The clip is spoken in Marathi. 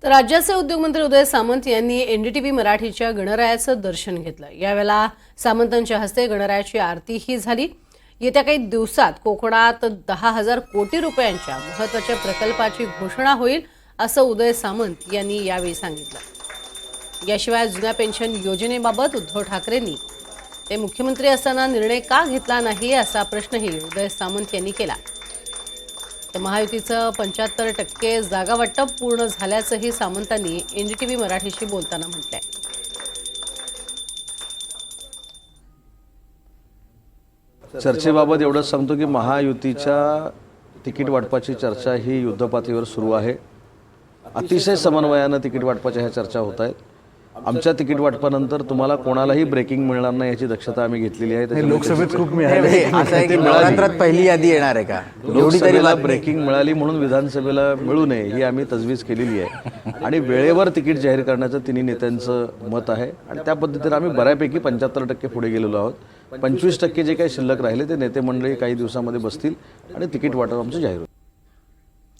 तर राज्याचे उद्योगमंत्री उदय सामंत यांनी एनडीटीव्ही मराठीच्या गणरायाचं दर्शन घेतलं। यावेळेला सामंतांच्या हस्ते गणरायाची आरतीही झाली। येत्या काही दिवसात कोकणात 10,000 कोटी रुपयांच्या महत्त्वाच्या प्रकल्पाची घोषणा होईल असं उदय सामंत यांनी यावेळी सांगितलं। याशिवाय जुन्या पेन्शन योजनेबाबत उद्धव ठाकरेंनी ते मुख्यमंत्री असताना निर्णय का घेतला नाही असा प्रश्नही उदय सामंत यांनी केला। तर महायुतीचं 75% जागा वाटप पूर्ण झाल्याचंही सामंतांनी एनडीटीव्ही मराठीशी बोलताना म्हटलंय। चर्चेबाबत एवढंच सांगतो की महायुतीच्या तिकीट वाटपाची चर्चा ही युद्धपातळीवर सुरू आहे। अतिशय समन्वयानं तिकीट वाटपाच्या ह्या चर्चा होत आहेत। आमच्या तिकीट वाटपानंतर तुम्हाला कोणालाही ब्रेकिंग मिळणार नाही याची दक्षता आम्ही घेतलेली आहे। लोकसभेत खूप मिळाले, आता एक नवरात्रात पहिली यादी येणार आहे का? एवढी तरी ब्रेकिंग मिळाली म्हणून विधानसभेला मिळू नये ही आम्ही तजवीज केलेली आहे आणि वेळेवर तिकीट जाहीर करण्याचं तिन्ही नेत्यांचं मत आहे आणि त्या पद्धतीने आम्ही बऱ्यापैकी 75% पुढे गेलेलो आहोत। 25% जे काही शिल्लक राहिले ते नेते मंडळी काही दिवसांमध्ये बसतील आणि तिकीट वाटप आमचं जाहीर होईल।